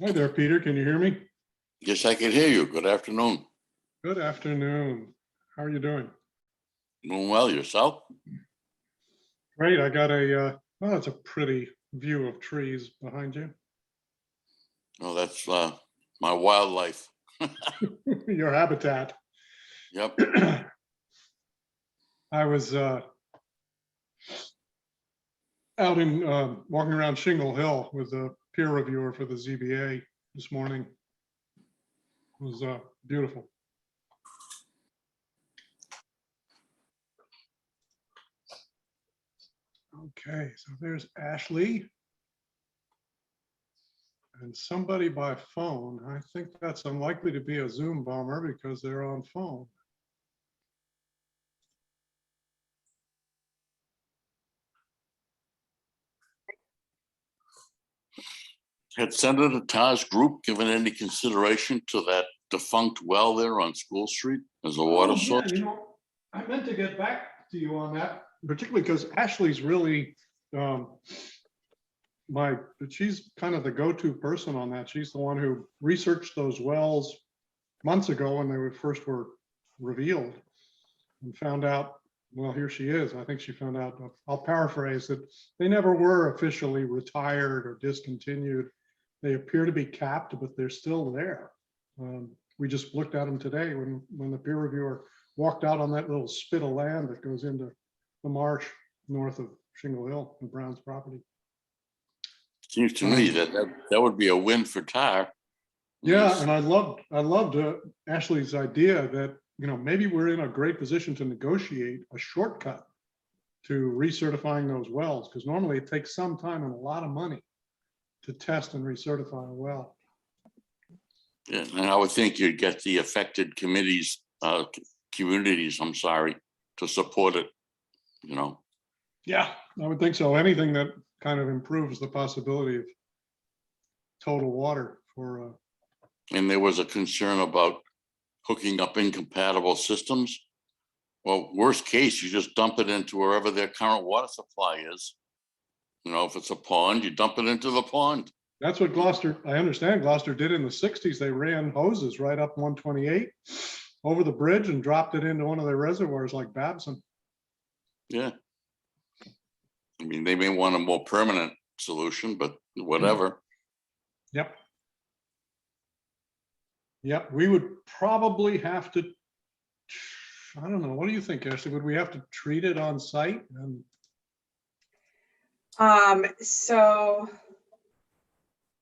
Hi there, Peter. Can you hear me? Yes, I can hear you. Good afternoon. Good afternoon. How are you doing? Doing well, yourself? Great. I got well, it's a pretty view of trees behind you. Oh, that's my wildlife. Your habitat. Yep. I was out in walking around Shingle Hill with a peer reviewer for the ZBA this morning. It was beautiful. Okay, so there's Ashley. And somebody by phone. I think that's unlikely to be a Zoom bomber because they're on phone. Had Senator Taj's group given any consideration to that defunct well there on School Street as a water source? Yeah, I meant to get back to you on that, particularly because Ashley's really she's kind of the go-to person on that. She's the one who researched those wells months ago when they first were revealed and found out, well, here she is. I think she found out, I'll paraphrase, that they never were officially retired or discontinued. They appear to be capped, but they're still there. We just looked at them today when the peer reviewer walked out on that little spit of land that goes into the marsh north of Shingle Hill and Brown's property. Seems to me that would be a win for Taj. Yeah, and I loved Ashley's idea that, maybe we're in a great position to negotiate a shortcut to recertifying those wells, because normally it takes some time and a lot of money to test and recertify a well. Yeah, and I would think you'd get the affected communities, I'm sorry, to support it, Yeah, I would think so. Anything that kind of improves the possibility of total water for. And there was a concern about hooking up incompatible systems. Well, worst case, you just dump it into wherever their current water supply is. If it's a pond, you dump it into the pond. That's what I understand Gloucester did in the 60s. They ran hoses right up 128 over the bridge and dropped it into one of their reservoirs like Babson. Yeah. I mean, they may want a more permanent solution, but whatever. Yep. Yep, we would probably have to, I don't know, what do you think, Ashley? Would we have to treat it on site? So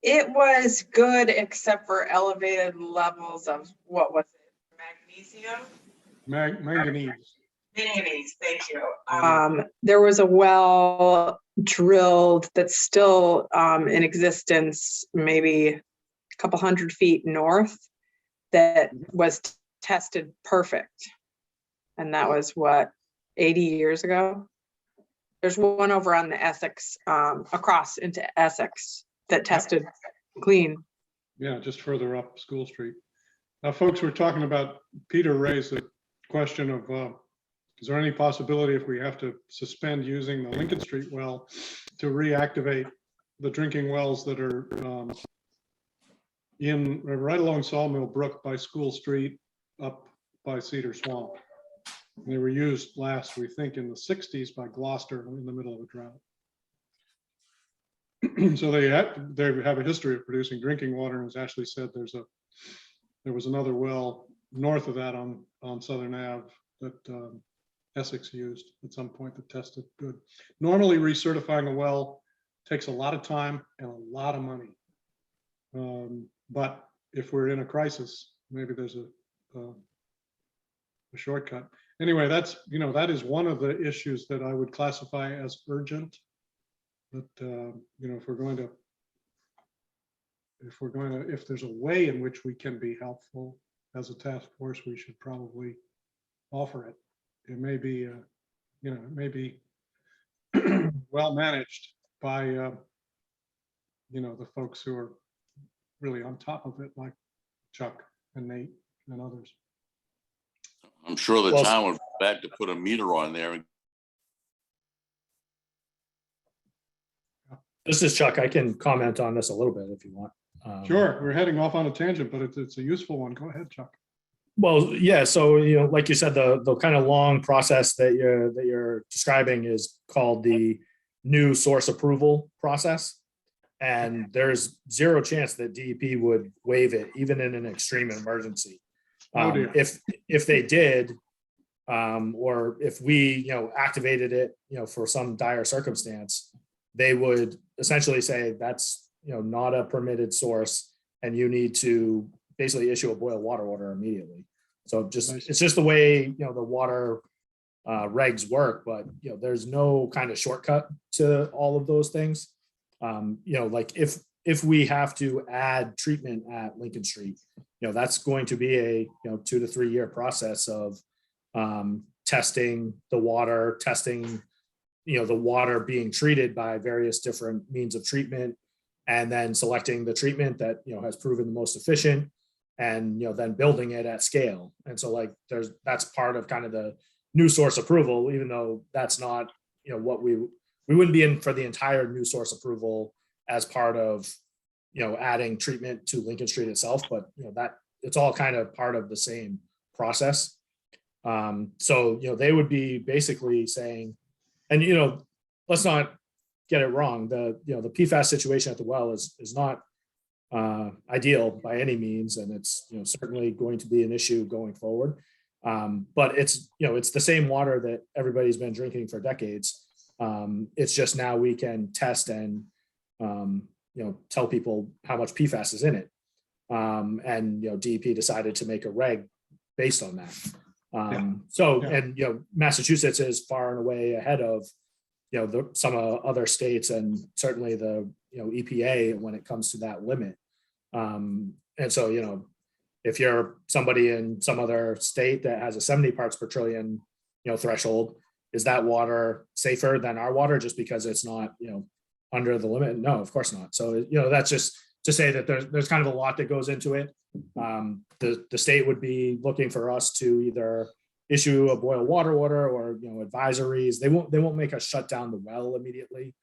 it was good except for elevated levels of, what was it, magnesium? Manganese. Manganese, thank you. There was a well drilled that's still in existence, maybe a couple 100 feet north, that was tested perfect. And that was what, 80 years ago? There's one over on the Essex, across into Essex, that tested clean. Yeah, just further up School Street. Now, folks, we're talking about, Peter raised the question of, is there any possibility if we have to suspend using the Lincoln Street well to reactivate the drinking wells that are right along Sawmill Brook by School Street up by Cedar Swamp? They were used last, we think, in the 60s by Gloucester in the middle of a drought. So they have a history of producing drinking water. And as Ashley said, there was another well north of that on Southern Ave that Essex used at some point that tested good. Normally, recertifying a well takes a lot of time and a lot of money. But if we're in a crisis, maybe there's a shortcut. Anyway, that is one of the issues that I would classify as urgent. But if there's a way in which we can be helpful as a task force, we should probably offer it. It may be, well managed by, the folks who are really on top of it, like Chuck and Nate and others. I'm sure the town would be glad to put a meter on there. This is Chuck. I can comment on this a little bit if you want. Sure, we're heading off on a tangent, but it's a useful one. Go ahead, Chuck. Well, yeah. So, like you said, the kind of long process that you're describing is called the new source approval process. And there's zero chance that DEP would waive it, even in an extreme emergency. Oh, dear. If they did, or if we, activated it, for some dire circumstance, they would essentially say that's, not a permitted source, and you need to basically issue a boil water order immediately. So it's just the way, the water regs work, but, there's no kind of shortcut to all of those things. Like if we have to add treatment at Lincoln Street, that's going to be a 2 to 3 year process of testing the water, the water being treated by various different means of treatment, and then selecting the treatment that has proven the most efficient, and then building it at scale. And so like that's part of kind of the new source approval, even though that's not what we wouldn't be in for the entire new source approval as part of adding treatment to Lincoln Street itself, but that it's all kind of part of the same process. So they would be basically saying, and let's not get it wrong, the PFAS situation at the well is not ideal by any means, and it's certainly going to be an issue going forward. But it's it's the same water that everybody's been drinking for decades. It's just now we can test and tell people how much PFAS is in it. And DEP decided to make a reg based on that. And Massachusetts is far and away ahead of some other states, and certainly the EPA when it comes to that limit. And so if you're somebody in some other state that has a 70 parts per trillion threshold, is that water safer than our water just because it's not under the limit? No, of course not. So that's just to say that there's kind of a lot that goes into it. The state would be looking for us to either issue a boil water order or advisories. They won't make us shut down the well immediately.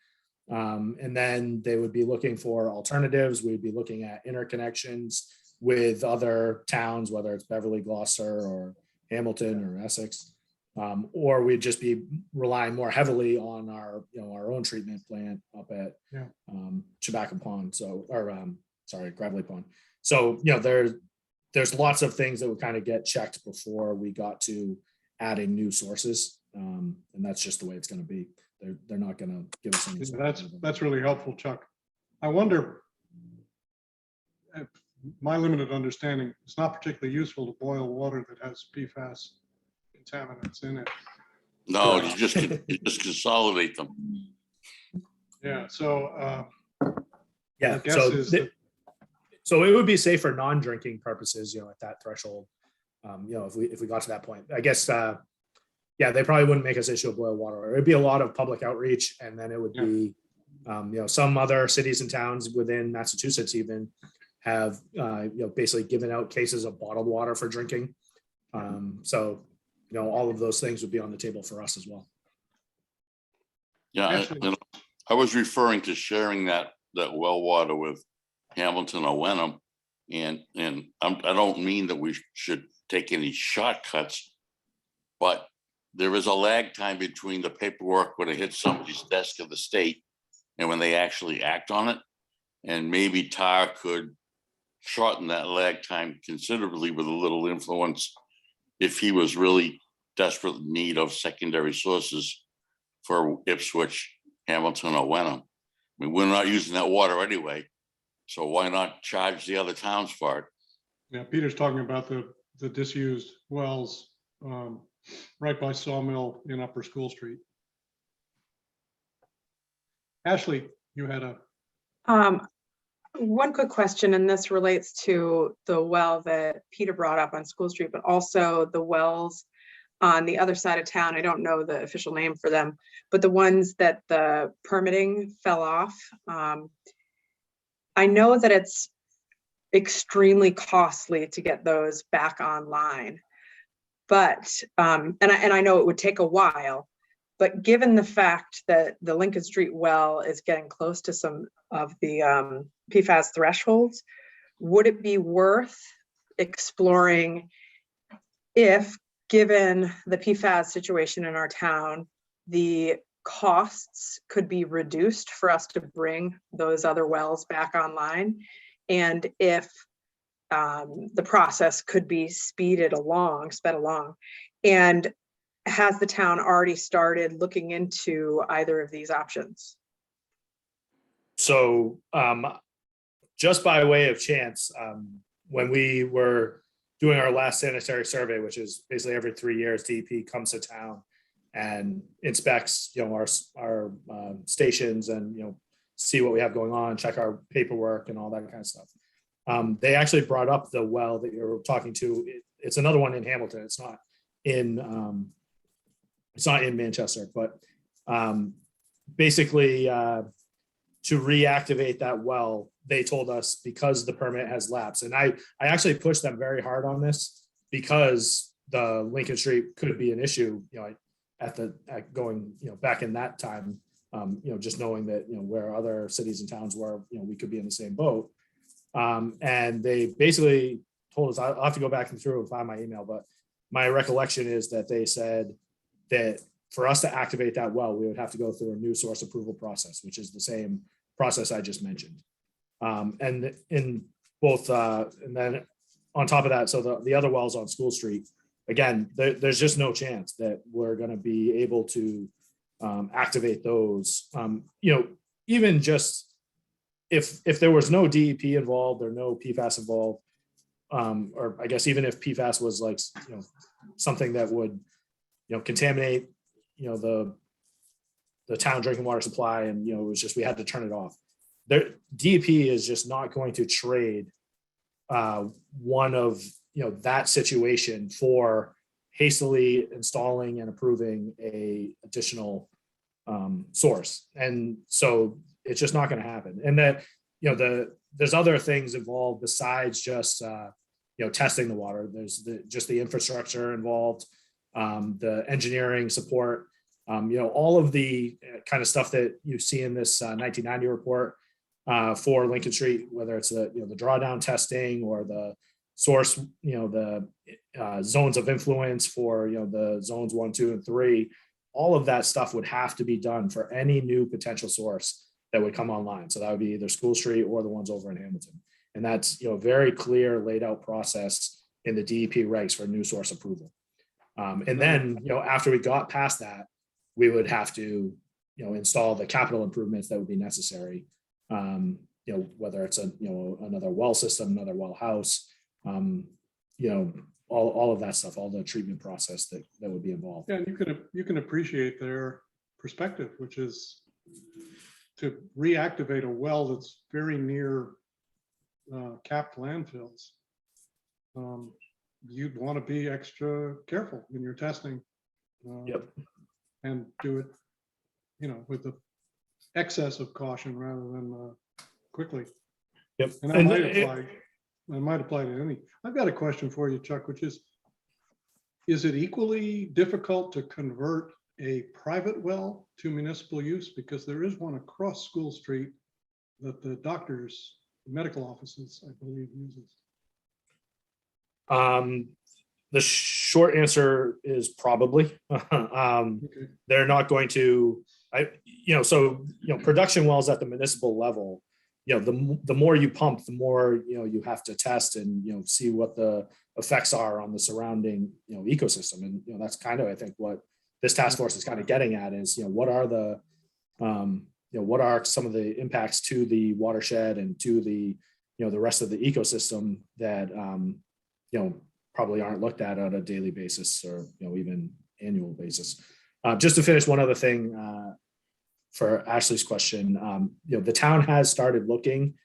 And then they would be looking for alternatives. We'd be looking at interconnections with other towns, whether it's Beverly, Gloucester, or Hamilton, or Essex, or we'd just be relying more heavily on our own treatment plant up at Chewbacca Pond. Gravelly Pond. So there's lots of things that would kind of get checked before we got to adding new sources, and that's just the way it's going to be. They're not going to give us any. That's really helpful, Chuck. I wonder, my limited understanding, it's not particularly useful to boil water that has PFAS contaminants in it. No, you just consolidate them. Yeah. So yeah. So it would be safe for non-drinking purposes, at that threshold. If we got to that point, I guess. They probably wouldn't make us issue a boil water. It'd be a lot of public outreach, and then it would be, some other cities and towns within Massachusetts even have, basically given out cases of bottled water for drinking. So, all of those things would be on the table for us as well. Yeah, I was referring to sharing that well water with Hamilton or Wenham, and I don't mean that we should take any shortcuts, but there is a lag time between the paperwork when it hits somebody's desk of the state and when they actually act on it. And maybe TAR could shorten that lag time considerably with a little influence if he was really desperate need of secondary sources for Ipswich, Hamilton, or Wenham. I mean, we're not using that water anyway, so why not charge the other towns for it? Yeah, Peter's talking about the disused wells right by Sawmill in Upper School Street. Ashley, you had one quick question, and this relates to the well that Peter brought up on School Street, but also the wells on the other side of town. I don't know the official name for them, but the ones that the permitting fell off. I know that it's extremely costly to get those back online, but and I know it would take a while, but given the fact that the Lincoln Street well is getting close to some of the PFAS thresholds. Would it be worth exploring if, given the PFAS situation in our town, the costs could be reduced for us to bring those other wells back online? And if the process could be sped along. And has the town already started looking into either of these options? So just by way of chance, when we were doing our last sanitary survey, which is basically every 3 years, DEP comes to town and inspects, our stations and, see what we have going on, check our paperwork and all that kind of stuff. They actually brought up the well that you're talking to. It's another one in Hamilton. It's not in Manchester, but basically to reactivate that well, they told us because the permit has lapsed. And I actually pushed them very hard on this because the Lincoln Street could be an issue, at going, back in that time, just knowing that, where other cities and towns were, we could be in the same boat. And they basically told us, I'll have to go back and through and find my email, but my recollection is that they said that for us to activate that well, we would have to go through a new source approval process, which is the same process I just mentioned. And in both, and then on top of that, so the other wells on School Street, again, there's just no chance that we're going to be able to activate those. Even just if there was no DEP involved or no PFAS involved, or I guess even if PFAS was like, something that would, contaminate, the town drinking water supply, and, it was just, we had to turn it off. DEP is just not going to trade one of, that situation for hastily installing and approving a additional source. And so it's just not going to happen. And that, there's other things involved besides just, testing the water. There's just the infrastructure involved, the engineering support, all of the kind of stuff that you see in this 1990 report for Lincoln Street, whether it's the drawdown testing or the source, the zones of influence for, the zones 1, 2, and 3, all of that stuff would have to be done for any new potential source that would come online. So that would be either School Street or the ones over in Hamilton. And that's, a very clear laid out process in the DEP regs for new source approval. And then, after we got past that, we would have to, install the capital improvements that would be necessary. Whether it's another well system, another well house, all of that stuff, all the treatment process that would be involved. Yeah, you can appreciate their perspective, which is to reactivate a well that's very near capped landfills. You'd want to be extra careful in your testing. Yep. And do it, with the excess of caution rather than quickly. Yep. And that might apply to any. I've got a question for you, Chuck, which is it equally difficult to convert a private well to municipal use? Because there is one across School Street that the doctors, medical offices, I believe, uses. The short answer is probably. Okay. They're not going to, production wells at the municipal level, the more you pump, the more, you have to test and, see what the effects are on the surrounding, ecosystem. And, that's kind of, I think, what this task force is kind of getting at is, what are the, what are some of the impacts to the watershed and to the, the rest of the ecosystem that, probably aren't looked at on a daily basis or, even annual basis. Just to finish one other thing for Ashley's question, the town has started looking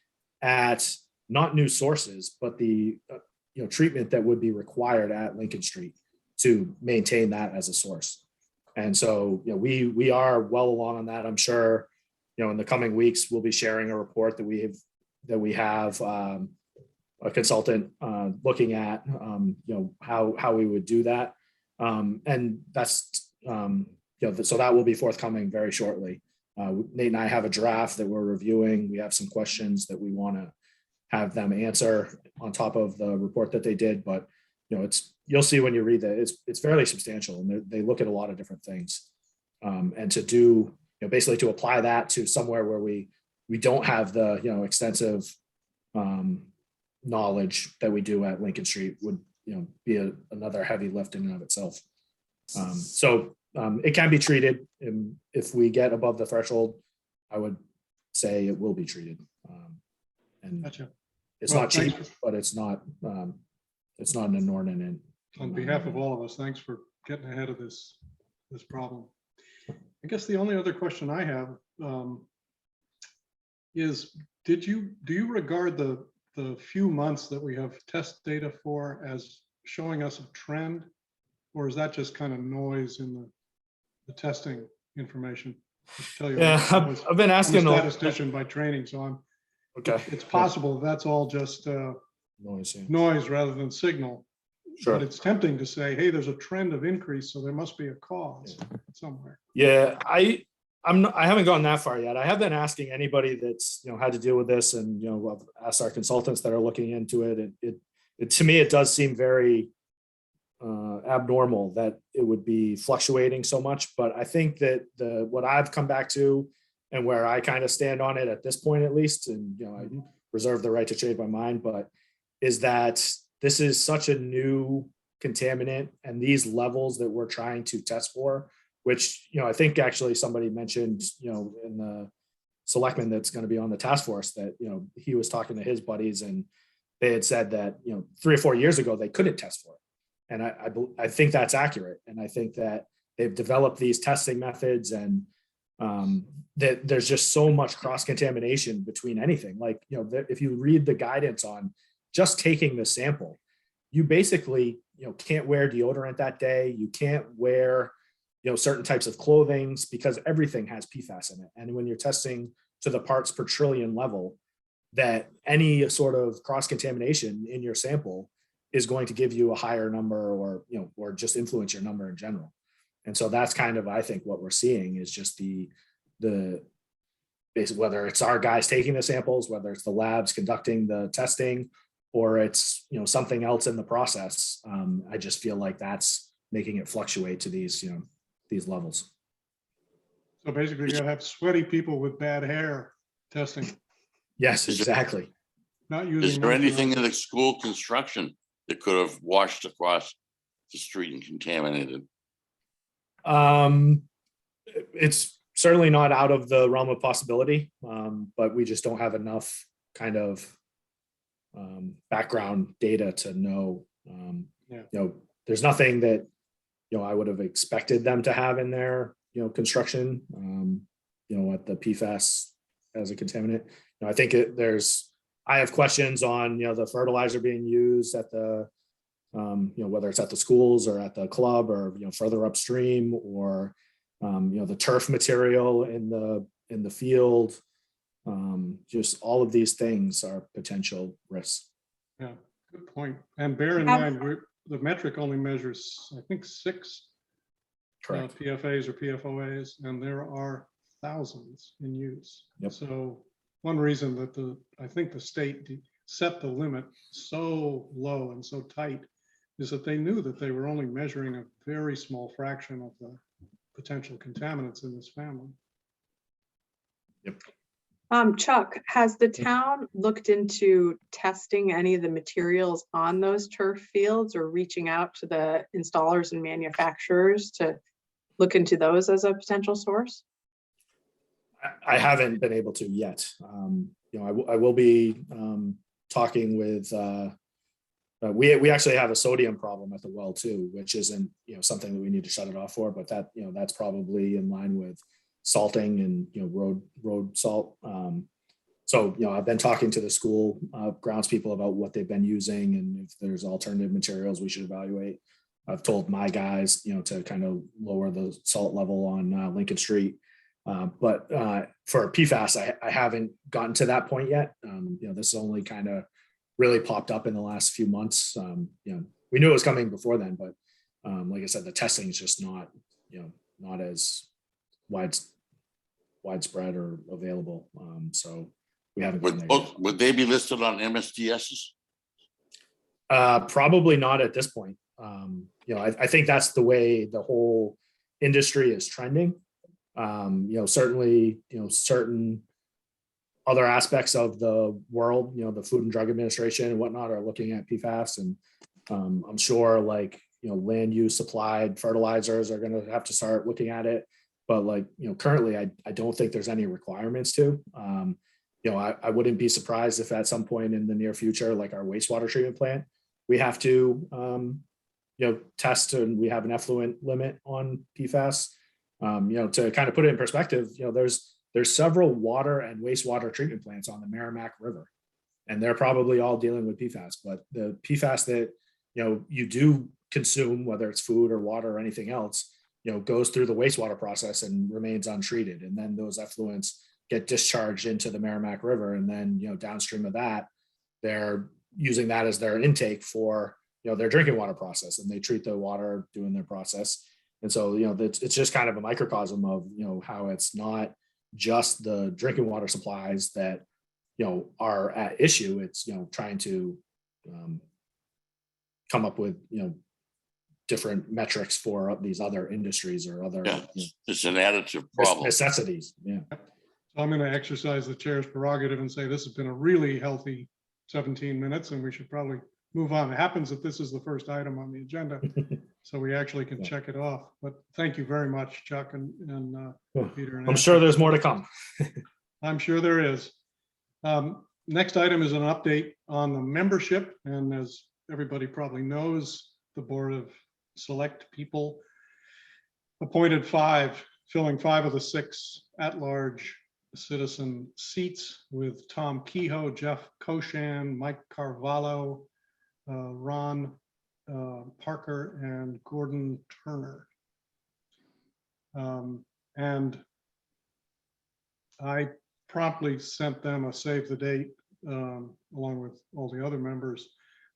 at not new sources, but the, treatment that would be required at Lincoln Street to maintain that as a source. And so, we are well along on that. I'm sure, in the coming weeks, we'll be sharing a report that we have a consultant looking at, how we would do that. And that's, so that will be forthcoming very shortly. Nate and I have a draft that we're reviewing. We have some questions that we want to have them answer on top of the report that they did, but you'll see when you read that it's fairly substantial, and they look at a lot of different things. And to do, basically to apply that to somewhere where we don't have the, extensive knowledge that we do at Lincoln Street would, be another heavy lift in and of itself. So it can be treated, and if we get above the threshold, I would say it will be treated. And Gotcha. it's Well, not cheap, thanks. but it's not an inordinate. On behalf of all of us, thanks for getting ahead of this problem. I guess the only other question I have is, do you regard the few months that we have test data for as showing us a trend, or is that just kind of noise in the testing information? Tell you, Yeah, I've been asking I'm a statistician by training, so Okay. it's possible that's all just Noise, yeah. noise rather than signal. Sure. But it's tempting to say, hey, there's a trend of increase, so there must be a cause somewhere. Yeah, I haven't gone that far yet. I have been asking anybody that's had to deal with this, and I've asked our consultants that are looking into it. It to me, it does seem very abnormal that it would be fluctuating so much. But I think that what I've come back to, and where I kind of stand on it at this point, at least, and I reserve the right to change my mind, but is that this is such a new contaminant, and these levels that we're trying to test for, which, I think actually somebody mentioned, in the selectman that's going to be on the task force, that, he was talking to his buddies and they had said that, 3 or 4 years ago, they couldn't test for it. And I think that's accurate. And I think that they've developed these testing methods, and that there's just so much cross contamination between anything. Like, if you read the guidance on just taking the sample, you basically, can't wear deodorant that day. You can't wear, certain types of clothing, because everything has PFAS in it. And when you're testing to the parts per trillion level, that any sort of cross contamination in your sample is going to give you a higher number, or just influence your number in general. And so that's kind of, I think, what we're seeing is just the basically, whether it's our guys taking the samples, whether it's the labs conducting the testing, or it's something else in the process. I just feel like that's making it fluctuate to these levels. So basically, you gotta have sweaty people with bad hair testing, Yes, exactly. not using. Is there anything moisturizer. in the school construction that could have washed across the street and contaminated? It's certainly not out of the realm of possibility, but we just don't have enough kind of background data to know. There's nothing that I would have expected them to have in their construction. At the PFAS as a contaminant. I think I have questions on the fertilizer being used at the whether it's at the schools or at the club, or further upstream, or the turf material in the field. Just all of these things are potential risks. Yeah, good point. And bear in mind, the metric only measures, I think, 6 Correct. PFAs or PFOAs, and there are thousands in use. Yep. So one reason that I think the state set the limit so low and so tight is that they knew that they were only measuring a very small fraction of the potential contaminants in this family. Yep. Chuck, has the town looked into testing any of the materials on those turf fields, or reaching out to the installers and manufacturers to look into those as a potential source? I haven't been able to yet. I will be talking with. We actually have a sodium problem at the well too, which isn't something that we need to shut it off for, but that's probably in line with salting and road salt. So I've been talking to the school grounds people about what they've been using, and if there's alternative materials we should evaluate. I've told my guys to kind of lower the salt level on Lincoln Street. But for PFAS, I haven't gotten to that point yet. This only kind of really popped up in the last few months. We knew it was coming before then, but like I said, the testing is just not as widespread or available. So we haven't gone there yet. Would they be listed on MSDSs? Probably not at this point. I think that's the way the whole industry is trending. Certainly, certain other aspects of the world, the Food and Drug Administration and whatnot are looking at PFAS, and I'm sure land use supplied fertilizers are going to have to start looking at it. But currently, I don't think there's any requirements to. I wouldn't be surprised if at some point in the near future, like our wastewater treatment plant, we have to test, and we have an effluent limit on PFAS. To kind of put it in perspective, there's several water and wastewater treatment plants on the Merrimack River, and they're probably all dealing with PFAS. But the PFAS that you do consume, whether it's food or water or anything else, goes through the wastewater process and remains untreated, and then those effluents get discharged into the Merrimack River, and then downstream of that, they're using that as their intake for their drinking water process, and they treat the water doing their process. And so it's just kind of a microcosm of how it's not just the drinking water supplies that are at issue. It's trying to come up with different metrics for these other industries or other it's an additive problem. Necessities. Yeah. So I'm going to exercise the chair's prerogative and say this has been a really healthy 17 minutes, and we should probably move on. It happens that this is the first item on the agenda, so we actually can check it off. But thank you very much, Chuck and Peter. And I'm sure there's more to come. I'm sure there is. Next item is an update on the membership. And as everybody probably knows, the Board of Select People appointed filling 5 of the 6 at-large citizen seats, with Tom Kehoe, Jeff Koshan, Mike Carvalho, Ron Parker, and Gordon Turner. And I promptly sent them a save the date, along with all the other members,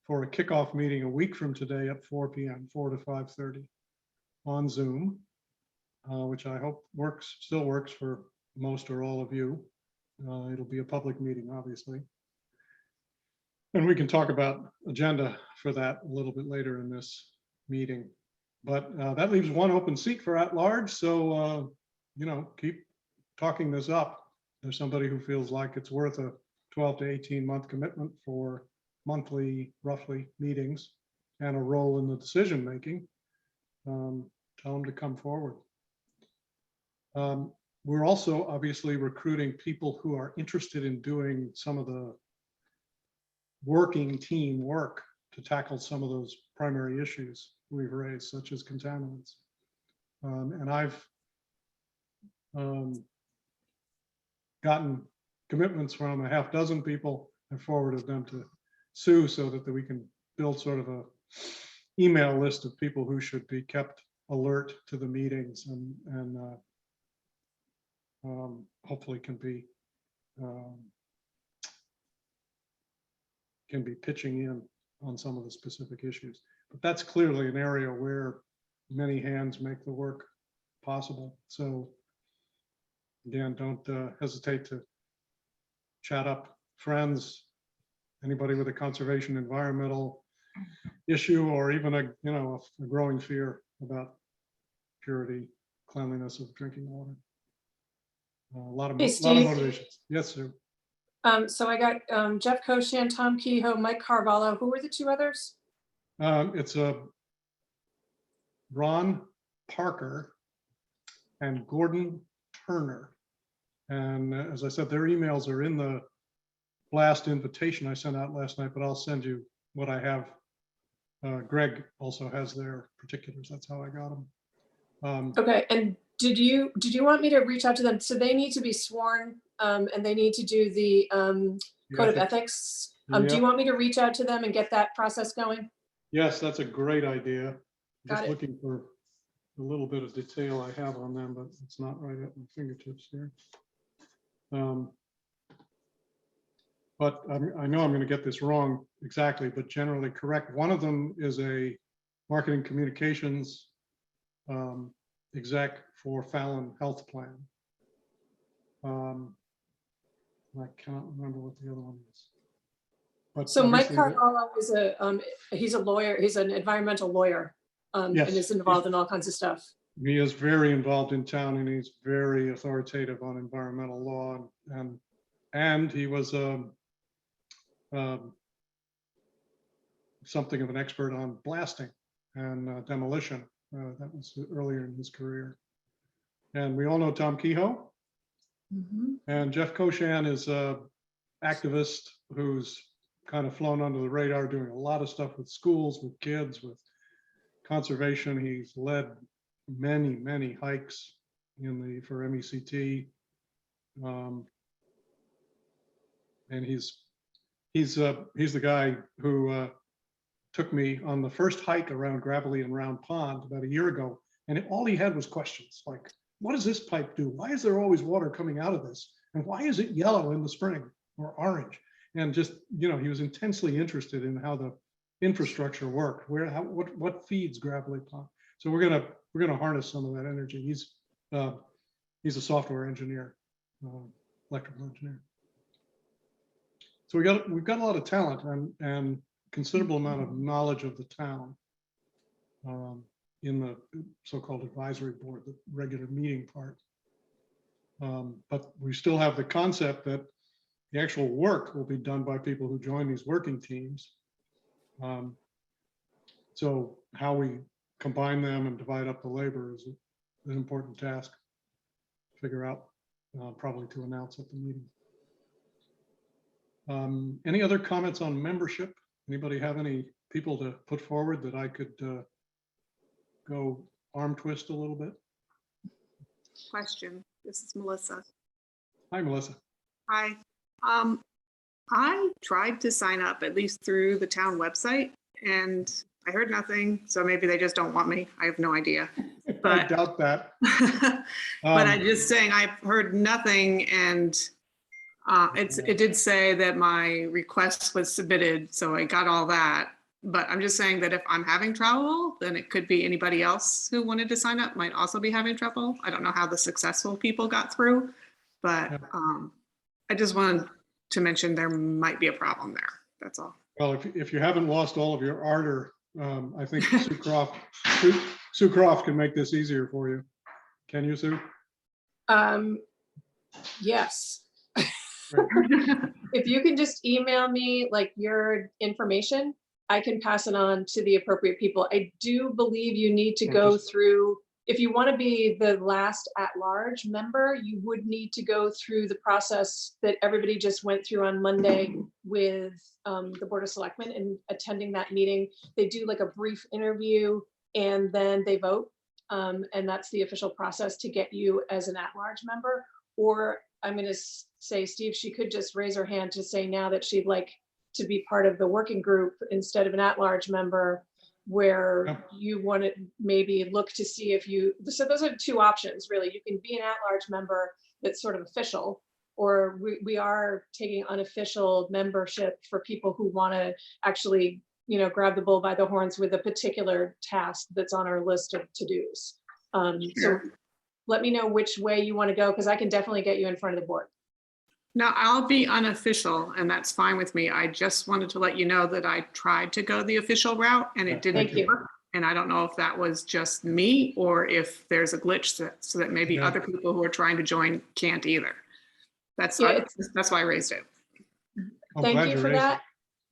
for a kickoff meeting a week from today at 4 p.m., 4 to 5:30 on Zoom, which I hope still works for most or all of you. It'll be a public meeting, obviously. And we can talk about agenda for that a little bit later in this meeting. But that leaves 1 open seat for at-large. So, keep talking this up. There's somebody who feels like it's worth a 12 to 18 month commitment for monthly, roughly, meetings and a role in the decision making. Tell them to come forward. We're also obviously recruiting people who are interested in doing some of the working team work to tackle some of those primary issues we've raised, such as contaminants. And I've gotten commitments from a half dozen people and forwarded them to Sue so that we can build sort of a email list of people who should be kept alert to the meetings, and hopefully can be pitching in on some of the specific issues. But that's clearly an area where many hands make the work possible. So again, don't hesitate to chat up friends, anybody with a conservation environmental issue, or even a growing fear about purity, cleanliness of drinking water. A lot of motivations. Yes, sir. So I got Jeff Koshan, Tom Kehoe, Mike Carvalho. Who were the 2 others? It's Ron Parker and Gordon Turner. And as I said, their emails are in the blast invitation I sent out last night, but I'll send you what I have. Greg also has their particulars. That's how I got them. Okay, and did you want me to reach out to them? So they need to be sworn, and they need to do the code of ethics. Do you want me to reach out to them and get that process going? Yes, that's a great idea. Just Got it. looking for a little bit of detail I have on them, but it's not right at my fingertips here. But I know I'm going to get this wrong exactly, but generally correct. One of them is a marketing communications exec for Fallon Health Plan. I cannot remember what the other one is. But So Mike obviously Carvalho is he's a lawyer, he's an environmental lawyer, and Yes. is involved in all kinds of stuff. he is very involved in town, and he's very authoritative on environmental law, and he was something of an expert on blasting and demolition. That was earlier in his career. And we all know Tom Kehoe. And Jeff Koshan is a activist who's kind of flown under the radar, doing a lot of stuff with schools, with kids, with conservation. He's led many, many hikes for MECT. And he's the guy who took me on the first hike around Gravelly and Round Pond about a year ago. And all he had was questions like, what does this pipe do? Why is there always water coming out of this? And why is it yellow in the spring or orange? And just, he was intensely interested in how the infrastructure worked, what feeds Gravelly Pond. So we're gonna harness some of that energy. He's a software engineer, electrical engineer. So we've got a lot of talent and considerable amount of knowledge of the town in the so-called advisory board, the regular meeting part. But we still have the concept that the actual work will be done by people who join these working teams. So how we combine them and divide up the labor is an important task to figure out, probably to announce at the meeting. Any other comments on membership? Anybody have any people to put forward that I could go arm twist a little bit? Question. This is Melissa. Hi, Melissa. Hi. I tried to sign up at least through the town website and I heard nothing. So maybe they just don't want me. I have no idea. I But doubt that. but I'm just saying I've heard nothing, and it did say that my request was submitted, so I got all that. But I'm just saying that if I'm having trouble, then it could be anybody else who wanted to sign up might also be having trouble. I don't know how the successful people got through, but I just wanted to mention there might be a problem there. That's all. Well, if you haven't lost all of your ardor, I think Sue Croft can make this easier for you. Can you, Sue? Yes. If you can just email me like your information, I can pass it on to the appropriate people. I do believe you need to go through, if you want to be the last at-large member, you would need to go through the process that everybody just went through on Monday with the Board of Selectmen and attending that meeting. They do like a brief interview and then they vote. And that's the official process to get you as an at-large member. Or I'm going to say, Steve, she could just raise her hand to say now that she'd like to be part of the working group instead of an at-large member, where you want to maybe look to see if you, so those are two options really. You can be an at-large member that's sort of official, or we are taking unofficial membership for people who want to actually, grab the bull by the horns with a particular task that's on our list of to-dos. So let me know which way you want to go, because I can definitely get you in front of the board. No, I'll be unofficial and that's fine with me. I just wanted to let you know that I tried to go the official route and it didn't work. And I don't know if that was just me or if there's a glitch so that maybe other people who are trying to join can't either. That's why I raised it. Thank you for that.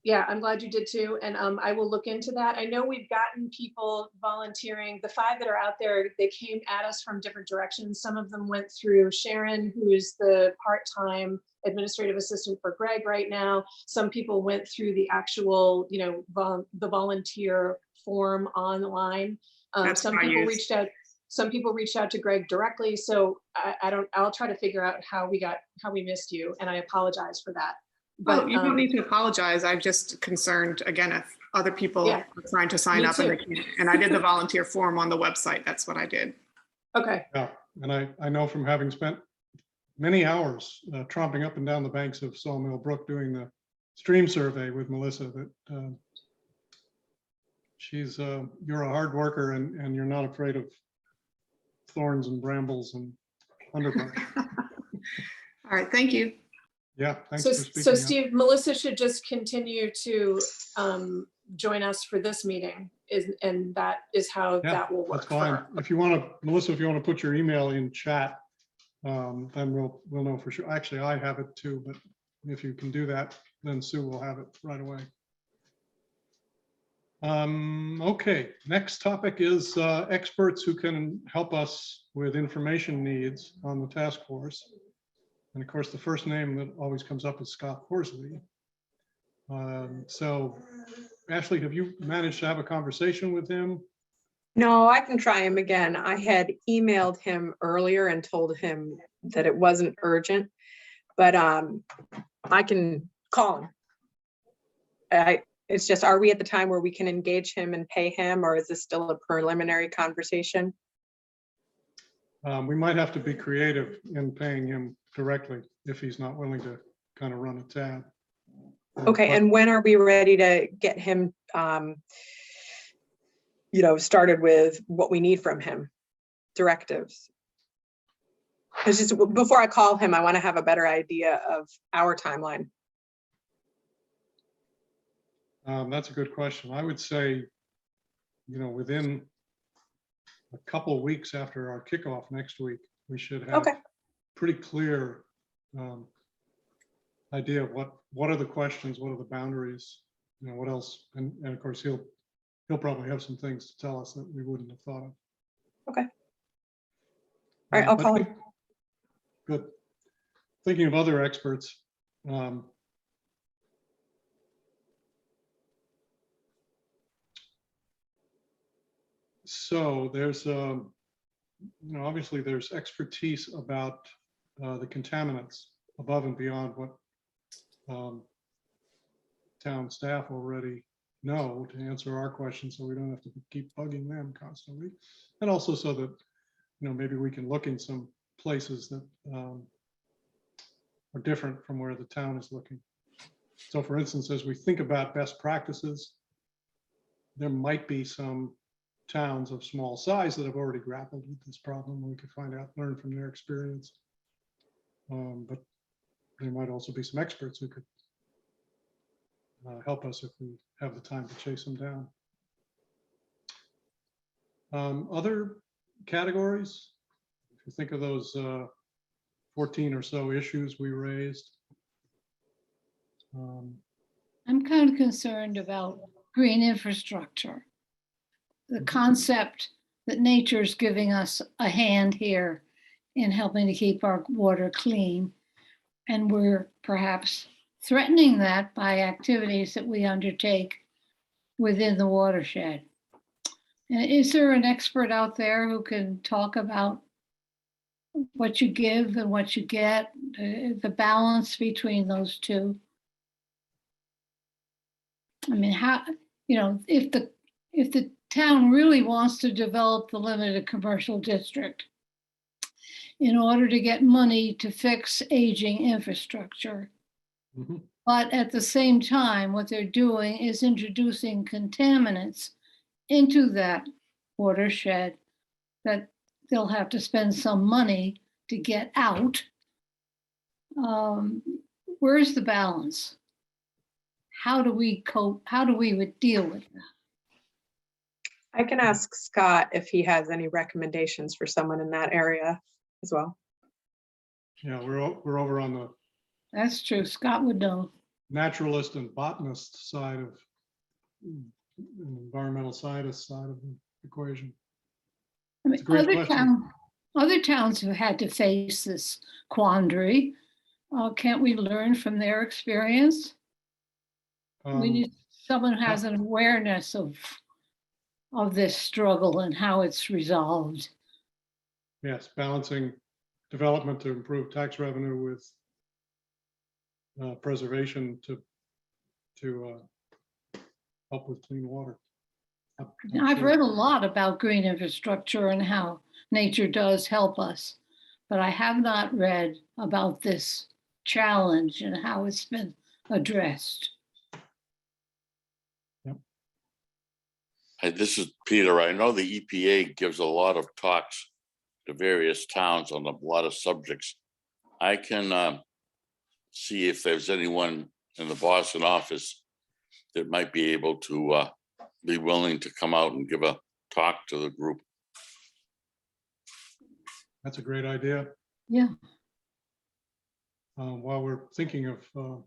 Yeah, I'm glad you did too. And I will look into that. I know we've gotten people volunteering. The 5 that are out there, they came at us from different directions. Some of them went through Sharon, who's the part-time administrative assistant for Greg right now. Some people went through the actual, the volunteer form online. Some people reached out to Greg directly. So I'll try to figure out how we missed you. And I apologize for that. But you don't need to apologize. I'm just concerned, again, if other people are trying to sign up and I did the volunteer form on the website. That's what I did. Okay. Yeah, and I know from having spent many hours tromping up and down the banks of Sawmill Brook doing the stream survey with Melissa that you're a hard worker and you're not afraid of thorns and brambles and underbrush. All right, thank you. Yeah, thanks So, for speaking up. Steve, Melissa should just continue to join us for this meeting, and that is how Yeah, that will that's work for fine. her. If you want to, Melissa, if you want to put your email in chat, then we'll know for sure. Actually, I have it too, but if you can do that, then Sue will have it right away. Okay, next topic is experts who can help us with information needs on the task force. And of course, the first name that always comes up is Scott Horsley. So Ashley, have you managed to have a conversation with him? No, I can try him again. I had emailed him earlier and told him that it wasn't urgent, but I can call him. It's just, are we at the time where we can engage him and pay him, or is this still a preliminary conversation? We might have to be creative in paying him directly if he's not willing to kind of run a tab. Okay, But- and when are we ready to get him, started with what we need from him? Directives. It's just, before I call him, I want to have a better idea of our timeline. That's a good question. I would say, within a couple of weeks after our kickoff next week, we should have Okay. pretty clear idea of what are the questions, what are the boundaries, what else, and of course he'll probably have some things to tell us that we wouldn't have thought of. Okay. All right, I'll But call him. Good. Thinking of other experts. So there's, obviously there's expertise about the contaminants above and beyond what town staff already know to answer our questions, so we don't have to keep bugging them constantly. And also so that, maybe we can look in some places that are different from where the town is looking. So for instance, as we think about best practices, there might be some towns of small size that have already grappled with this problem. We could learn from their experience. But there might also be some experts who could help us if we have the time to chase them down. Other categories, if you think of those 14 or so issues we raised. I'm kind of concerned about green infrastructure. The concept that nature's giving us a hand here in helping to keep our water clean. And we're perhaps threatening that by activities that we undertake within the watershed. And is there an expert out there who can talk about what you give and what you get, the balance between those two? I mean, how, if the town really wants to develop the limited commercial district in order to get money to fix aging infrastructure, but at the same time, what they're doing is introducing contaminants into that watershed that they'll have to spend some money to get out. Where's the balance? How do we cope? How do we deal with that? I can ask Scott if he has any recommendations for someone in that area as well. Yeah, we're over on the That's true. Scott would know. naturalist and botanist side of environmental scientist side of the equation. I mean, It's a great question. other towns have had to face this quandary. Can't we learn from their experience? We need someone who has an awareness of this struggle and how it's resolved. Yes, balancing development to improve tax revenue with preservation to help with clean water. I've read a lot about green infrastructure and how nature does help us, but I have not read about this challenge and how it's been addressed. This is Peter. I know the EPA gives a lot of talks to various towns on a lot of subjects. I can see if there's anyone in the Boston office that might be able to be willing to come out and give a talk to the group. That's a great idea. Yeah. While we're thinking of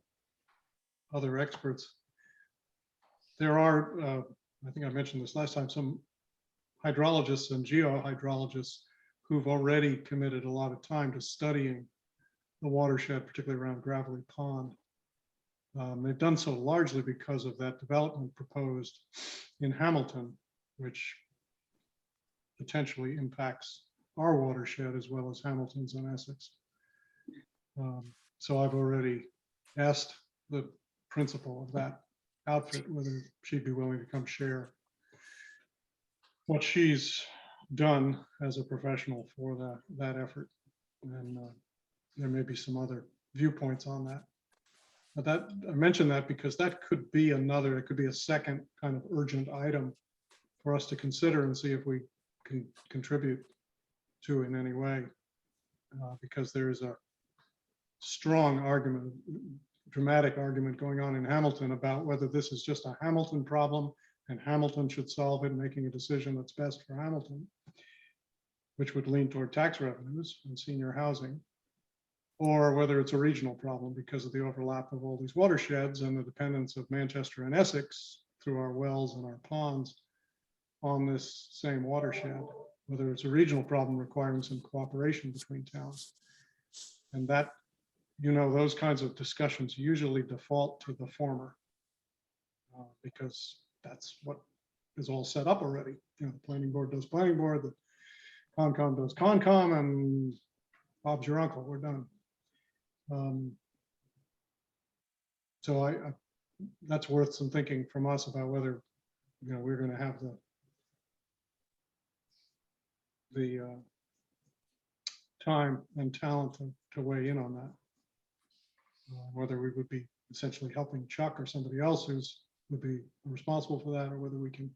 other experts, there are, I think I mentioned this last time, some hydrologists and geohydrologists who've already committed a lot of time to studying the watershed, particularly around Gravelly Pond. They've done so largely because of that development proposed in Hamilton, which potentially impacts our watershed as well as Hamilton's and Essex. So I've already asked the principal of that outfit whether she'd be willing to come share what she's done as a professional for that effort. And there may be some other viewpoints on that. But that, I mentioned that because that could be another, it could be a second kind of urgent item for us to consider and see if we can contribute to in any way. Because there is a strong argument, dramatic argument going on in Hamilton about whether this is just a Hamilton problem and Hamilton should solve it, making a decision that's best for Hamilton, which would lean toward tax revenues and senior housing, or whether it's a regional problem because of the overlap of all these watersheds and the dependence of Manchester and Essex through our wells and our ponds on this same watershed, whether it's a regional problem requiring some cooperation between towns. And that, you know, those kinds of discussions usually default to the former because that's what is all set up already. You know, the planning board does planning board, the Concom does Concom, and Bob's your uncle, we're done. So I that's worth some thinking from us about whether, you know, we're going to have the time and talent to weigh in on that. Whether we would be essentially helping Chuck or somebody else would be responsible for that, or whether we can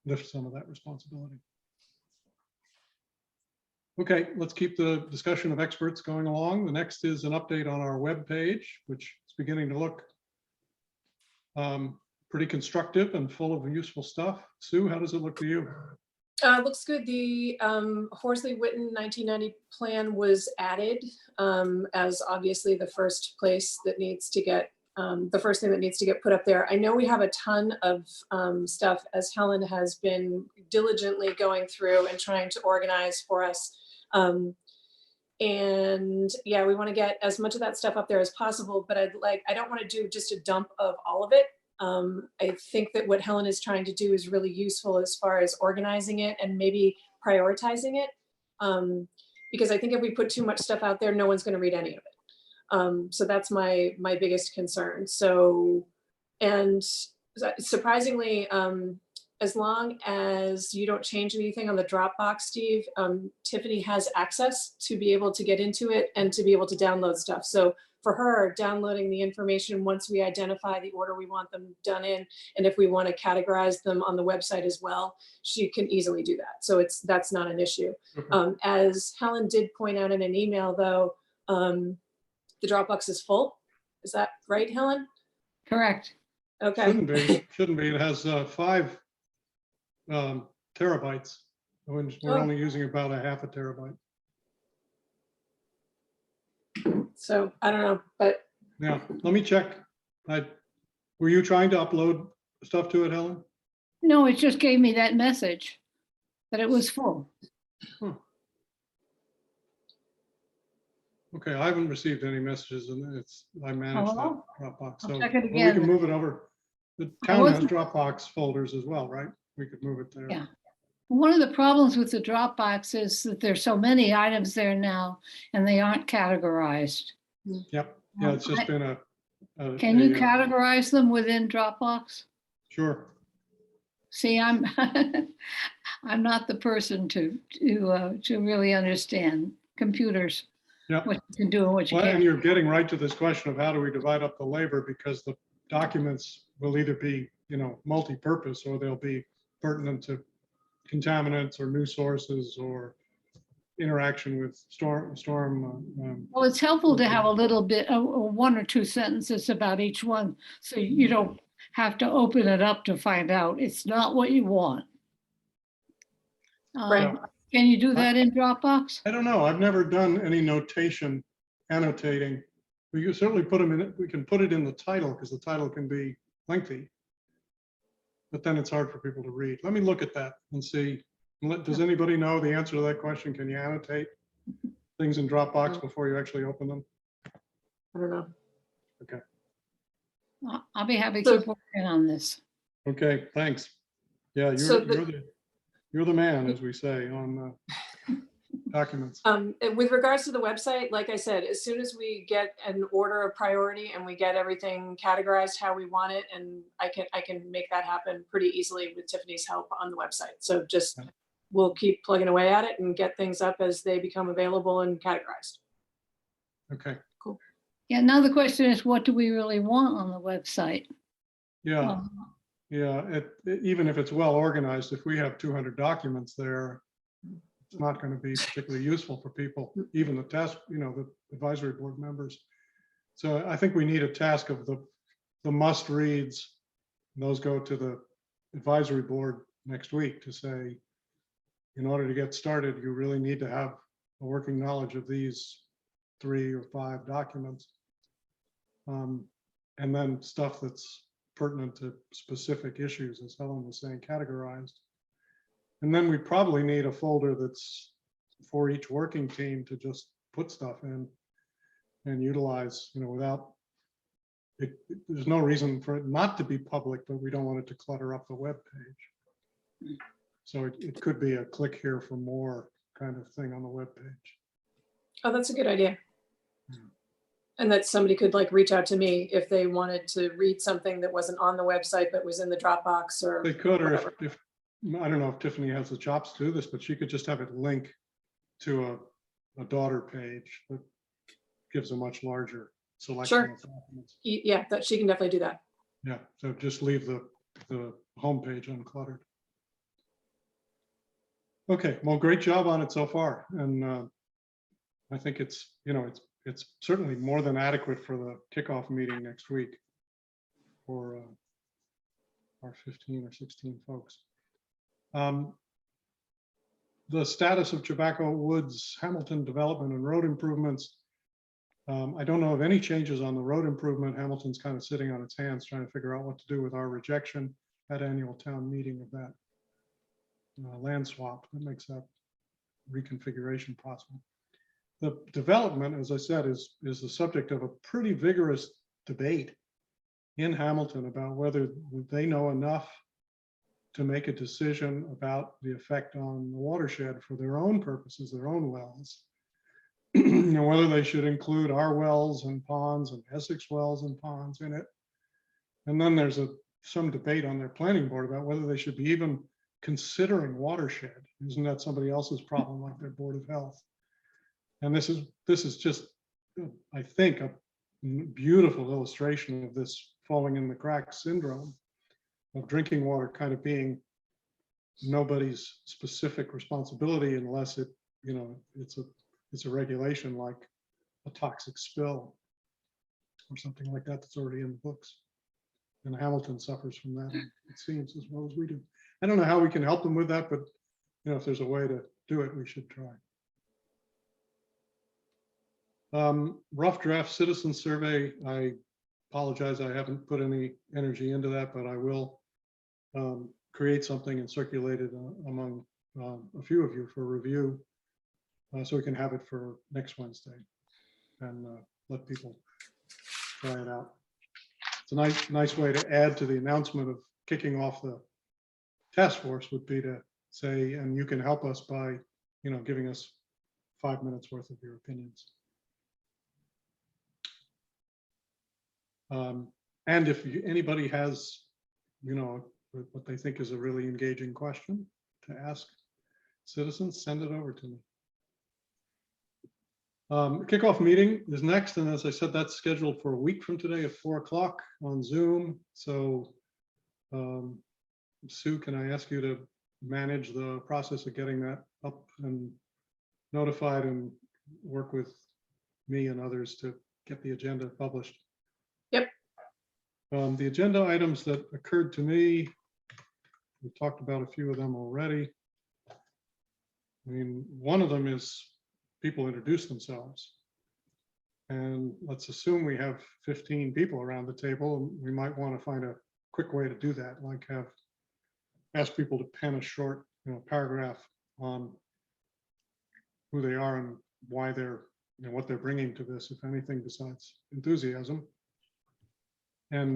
lift some of that responsibility. Okay, let's keep the discussion of experts going along. The next is an update on our web page, which is beginning to look pretty constructive and full of useful stuff. Sue, how does it look to you? Looks good. The Horsley-Witten 1990 plan was added as obviously the first place that needs to get, the first thing that needs to get put up there. I know we have a ton of stuff as Helen has been diligently going through and trying to organize for us. And yeah, we want to get as much of that stuff up there as possible, but I don't want to do just a dump of all of it. I think that what Helen is trying to do is really useful as far as organizing it and maybe prioritizing it. Because I think if we put too much stuff out there, no one's going to read any of it. So that's my biggest concern. So, and surprisingly, as long as you don't change anything on the Dropbox, Steve, Tiffany has access to be able to get into it and to be able to download stuff. So for her, downloading the information once we identify the order we want them done in, and if we want to categorize them on the website as well, she can easily do that. So that's not an issue. As Helen did point out in an email though, the Dropbox is full. Is that right, Helen? Correct. Okay. Shouldn't be. It has 5 terabytes. We're only using about a half a terabyte. So I don't know, but Yeah, let me check. Were you trying to upload stuff to it, Helen? No, it just gave me that message that it was full. Okay, I haven't received any messages, and I manage that Oh, Dropbox. I'll So check it we again. can move it over. The town has Dropbox folders as well, right? We could move it there. Yeah. One of the problems with the Dropbox is that there's so many items there now and they aren't categorized. Yep. Yeah, it's just been a Can you categorize them within Dropbox? Sure. See, I'm I'm not the person to really understand computers. Yep. What you can do and what you Well, and can't. you're getting right to this question of how do we divide up the labor, because the documents will either be, you know, multi-purpose, or they'll be pertinent to contaminants or new sources or interaction with storm. Well, it's helpful to have a little bit, one or two sentences about each one, so you don't have to open it up to find out. It's not what you want. Right. Can you do that in Dropbox? I don't know. I've never done any notation, annotating. We can certainly put them in it. We can put it in the title because the title can be lengthy. But then it's hard for people to read. Let me look at that and see. Does anybody know the answer to that question? Can you annotate things in Dropbox before you actually open them? I don't know. Okay. I'll be happy to So- keep working on this. Okay, thanks. Yeah, So you're the man, as we say, on documents. And with regards to the website, like I said, as soon as we get an order of priority and we get everything categorized how we want it, and I can make that happen pretty easily with Tiffany's help on the website. So just, we'll keep plugging away at it and get things up as they become available and categorized. Okay, Yeah, now the question is, what do we really want on the website? yeah, yeah. Even if it's well organized, if we have 200 documents there, it's not going to be particularly useful for people, even the task, the advisory board members. So I think we need a task of the must reads. Those go to the advisory board next week to say, in order to get started, you really need to have a working knowledge of these 3 or 5 documents. And then stuff that's pertinent to specific issues, as Helen was saying, categorized. And then we probably need a folder that's for each working team to just put stuff in and utilize, without it. There's no reason for it not to be public, but we don't want it to clutter up the web page. So it could be a click here for more kind of thing on the web page. Oh, that's a good idea. And that somebody could like reach out to me if they wanted to read something that wasn't on the website, but was in the Dropbox or. They could, or whatever. if I don't know if Tiffany has the chops to do this, but she could just have it link to a daughter page that gives a much larger selection Sure. of documents. Yeah, that she can definitely do that. Yeah, so just leave the homepage uncluttered. Okay, well, great job on it so far, and I think it's certainly more than adequate for the kickoff meeting next week for our 15 or 16 folks. The status of Tobacco Woods, Hamilton development and road improvements. I don't know of any changes on the road improvement. Hamilton's kind of sitting on its hands trying to figure out what to do with our rejection at annual town meeting of that land swap that makes that reconfiguration possible. The development, as I said, is the subject of a pretty vigorous debate in Hamilton about whether they know enough to make a decision about the effect on the watershed for their own purposes, their own wells. Whether they should include our wells and ponds and Essex wells and ponds in it. And then there's some debate on their planning board about whether they should be even considering watershed. Isn't that somebody else's problem, like their Board of Health? And this is just, I think, a beautiful illustration of this falling in the cracks syndrome of drinking water kind of being nobody's specific responsibility unless it's a regulation like a toxic spill or something like that that's already in the books. And Hamilton suffers from that, it seems, as well as we do. I don't know how we can help them with that, but if there's a way to do it, we should try. Rough draft citizen survey. I apologize, I haven't put any energy into that, but I will create something and circulate it among a few of you for review, so we can have it for next Wednesday and let people try it out. It's a nice way to add to the announcement of kicking off the task force would be to say, and you can help us by, giving us 5 minutes worth of your opinions. And if anybody has, what they think is a really engaging question to ask citizens, send it over to me. Kickoff meeting is next, and as I said, that's scheduled for a week from today at 4 o'clock on Zoom. So Sue, can I ask you to manage the process of getting that up and notified and work with me and others to get the agenda published. Yep. The agenda items that occurred to me, we talked about a few of them already. I mean, one of them is people introduce themselves. And let's assume we have 15 people around the table, and we might want to find a quick way to do that, like ask people to pen a short, paragraph on who they are and why they're, what they're bringing to this, if anything, besides enthusiasm. And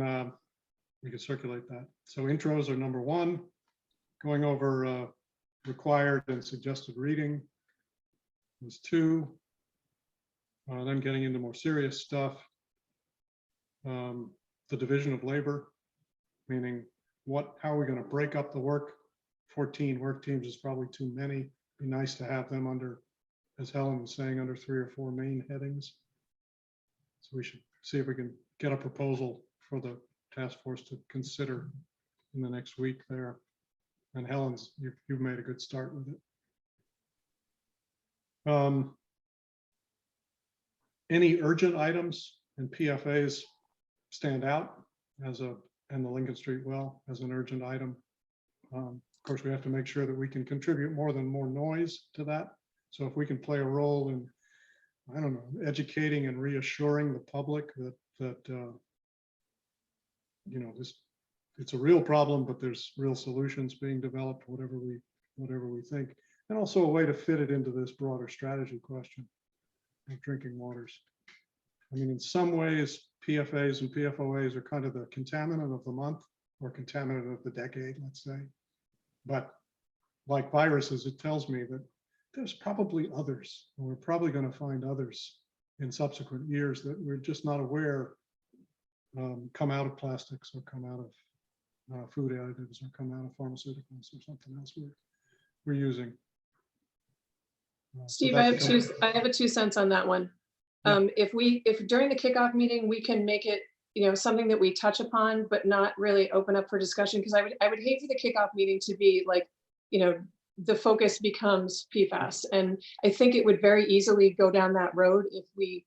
we could circulate that. So intros are number one, going over required and suggested reading was two. Then getting into more serious stuff. The division of labor, meaning how are we going to break up the work? 14 work teams is probably too many. Be nice to have them under, as Helen was saying, under 3 or 4 main headings. So we should see if we can get a proposal for the task force to consider in the next week there. And Helen's, you've made a good start with it. Any urgent items and PFAs stand out and the Lincoln Street well as an urgent item. Of course, we have to make sure that we can contribute more noise to that. So if we can play a role in, I don't know, educating and reassuring the public that it's a real problem, but there's real solutions being developed, whatever we think, and also a way to fit it into this broader strategy question of drinking waters. I mean, in some ways, PFAs and PFOAs are kind of the contaminant of the month or contaminant of the decade, let's say. But like viruses, it tells me that there's probably others, and we're probably going to find others in subsequent years that we're just not aware come out of plastics or come out of food additives or come out of pharmaceuticals or something else we're using. Steve, I have a 2 cents on that one. Yeah. If during the kickoff meeting, we can make it, something that we touch upon, but not really open up for discussion, because I would hate for the kickoff meeting to be like, the focus becomes PFAS. And I think it would very easily go down that road if we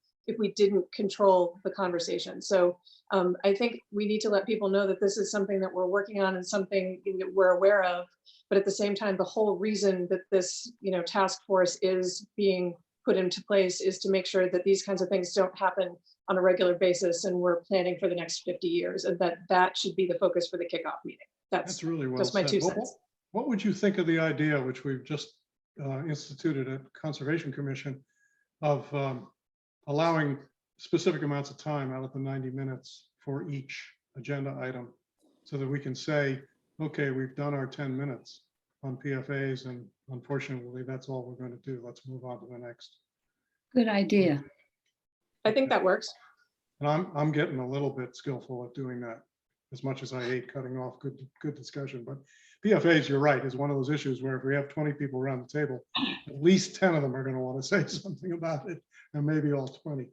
didn't control the conversation. So I think we need to let people know that this is something that we're working on and something that we're aware of. But at the same time, the whole reason that this, task force is being put into place is to make sure that these kinds of things don't happen on a regular basis, and we're planning for the next 50 years, and that should be the focus for the kickoff meeting. That's really well just my said. 2 cents. What would you think of the idea, which we've just instituted at Conservation Commission, of allowing specific amounts of time out of the 90 minutes for each agenda item, so that we can say, okay, we've done our 10 minutes on PFAs, and unfortunately, that's all we're going to do. Let's move on to the next. Good idea. I think that works. And I'm getting a little bit skillful at doing that, as much as I hate cutting off good discussion. But PFAs, you're right, is one of those issues where if we have 20 people around the table, at least 10 of them are going to want to say something about it, and maybe all 20.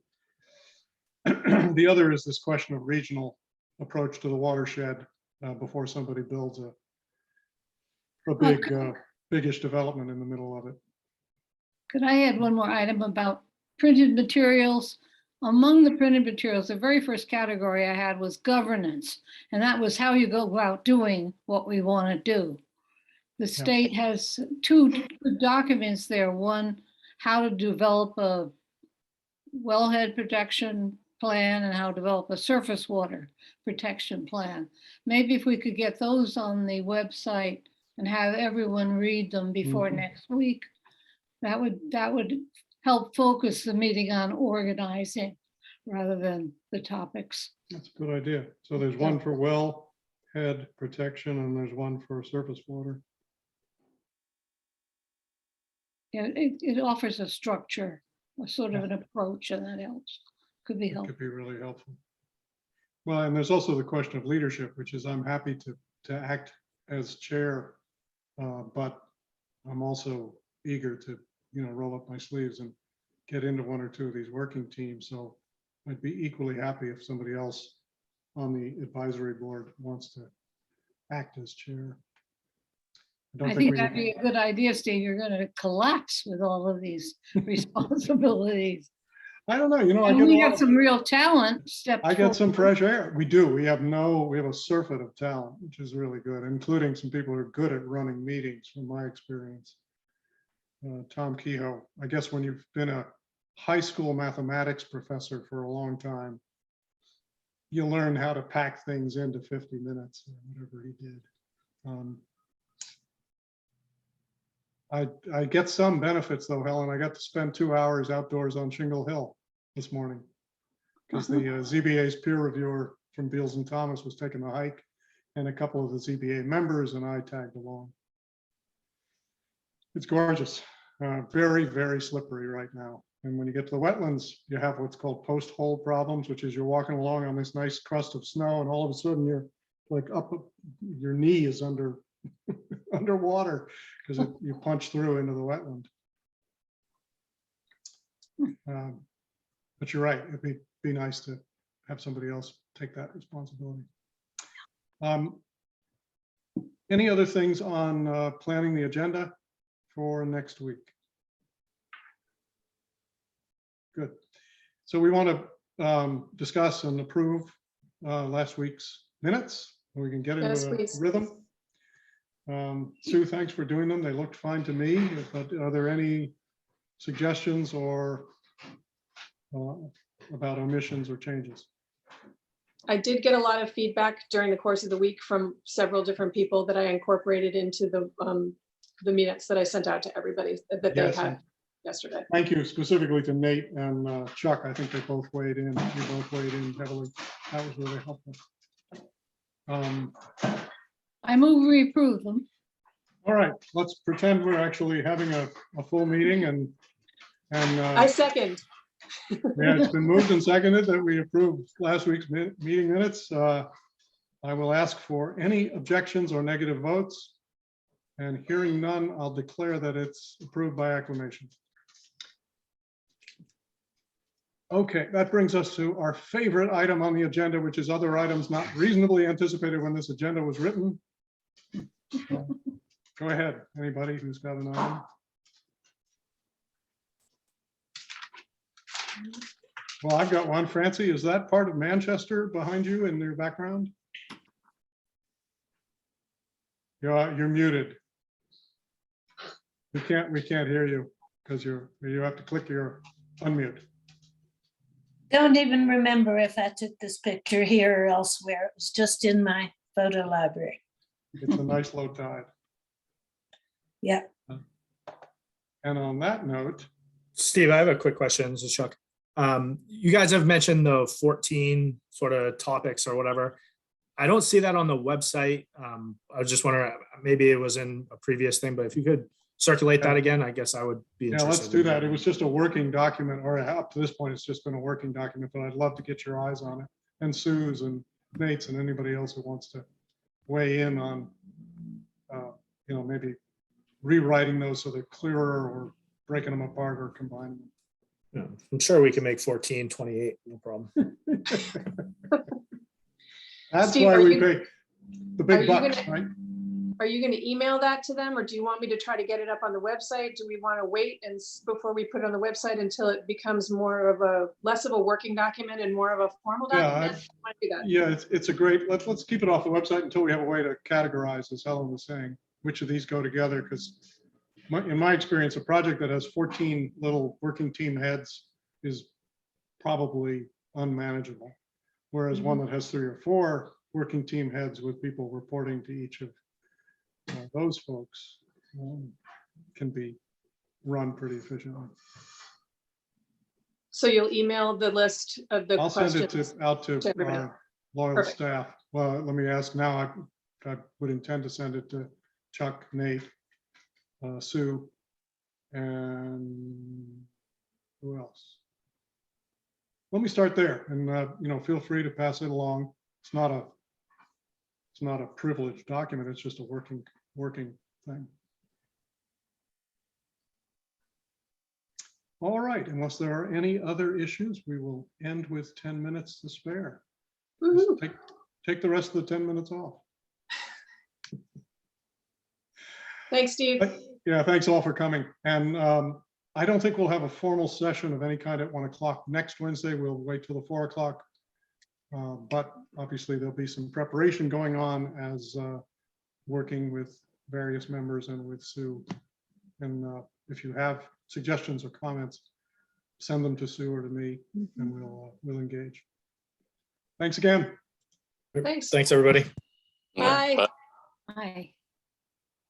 The other is this question of regional approach to the watershed before somebody builds a big, biggish development in the middle of it. Could I add one more item about printed materials? Among the printed materials, the very first category I had was governance, and that was how you go about doing what we want to do. The state has 2 documents there. One, how to develop a wellhead protection plan and how to develop a surface water protection plan. Maybe if we could get those on the website and have everyone read them before next week, that would help focus the meeting on organizing rather than the topics. That's a good idea. So there's one for wellhead protection and there's one for surface water. Yeah, it offers a structure, a sort of an approach, and that helps. Could be It helpful. could be really helpful. Well, and there's also the question of leadership, which is I'm happy to act as chair, but I'm also eager to roll up my sleeves and get into 1 or 2 of these working teams. So I'd be equally happy if somebody else on the advisory board wants to act as chair. I think that'd be a good idea, Steve. You're gonna collapse with all of these responsibilities. I don't know, you know, And we got some real talent stepped I get some forward. fresh air. We do. We have a surfeit of talent, which is really good, including some people who are good at running meetings from my experience. Tom Kehoe, I guess when you've been a high school mathematics professor for a long time, you learn how to pack things into 50 minutes or whatever he did. I get some benefits though, Helen. I got to spend 2 hours outdoors on Shingle Hill this morning because the ZBA's peer reviewer from Beals and Thomas was taking a hike, and a couple of the ZBA members and I tagged along. It's gorgeous, very, very slippery right now. And when you get to the wetlands, you have what's called post-hole problems, which is you're walking along on this nice crust of snow and all of a sudden you're like your knee is underwater because you punch through into the wetland. But you're right, it'd be nice to have somebody else take that responsibility. Any other things on planning the agenda for next week? Good. So we want to discuss and approve last week's minutes. We can get into Yes, the please. rhythm. Sue, thanks for doing them. They looked fine to me. But are there any suggestions or about omissions or changes? I did get a lot of feedback during the course of the week from several different people that I incorporated into the minutes that I sent out to everybody that they Yes, had yesterday. thank you specifically to Nate and Chuck. I think they both weighed in. You both weighed in heavily. That was really helpful. I move we approve them. All right, let's pretend we're actually having a full meeting and I second. yeah, it's been moved and seconded that we approve last week's meeting minutes. I will ask for any objections or negative votes. And hearing none, I'll declare that it's approved by acclamation. Okay, that brings us to our favorite item on the agenda, which is other items not reasonably anticipated when this agenda was written. Go ahead, anybody who's got an item. Well, I've got one. Francie, is that part of Manchester behind you in your background? You're muted. We can't hear you because you have to click your unmute. Don't even remember if I took this picture here or elsewhere. It was just in my photo library. It's a nice low tide. Yeah. And on that note, Steve, I have a quick question. This is Chuck. You guys have mentioned the 14 sort of topics or whatever. I don't see that on the website. I was just wondering, maybe it was in a previous thing, but if you could circulate that again, I guess I would be yeah, interested. let's do that. It was just a working document, or up to this point, it's just been a working document, but I'd love to get your eyes on it. And Sue's and Nate's and anybody else who wants to weigh in on, maybe rewriting those so they're clearer or breaking them apart or combining them. Yeah, I'm sure we can make 14, 28, no problem. That's Steve, why are we you- pay the are big you bucks, gonna- right? Are you going to email that to them, or do you want me to try to get it up on the website? Do we want to wait before we put it on the website until it becomes less of a working document and more of a formal Yeah, document? I want to do that. Yeah, it's a great, let's keep it off the website until we have a way to categorize, as Helen was saying, which of these go together, because in my experience, a project that has 14 little working team heads is probably unmanageable. Whereas one that has 3 or 4 working team heads with people reporting to each of those folks can be run pretty efficiently. So you'll email the list of the I'll send questions? it out to everybody. our loyal Perfect. staff. Well, let me ask now, I would intend to send it to Chuck, Nate, Sue, and who else? Let me start there and, feel free to pass it along. It's not a privileged document. It's just a working thing. All right, unless there are any other issues, we will end with 10 minutes to spare. Just take the rest of the 10 minutes off. Thanks, Steve. Yeah, thanks all for coming. And I don't think we'll have a formal session of any kind at 1 o'clock next Wednesday. We'll wait till the 4 o'clock. But obviously there'll be some preparation going on as working with various members and with Sue. And if you have suggestions or comments, send them to Sue or to me, and we'll engage. Thanks again. Thanks. Thanks, everybody. Yeah, Bye. but- Hi.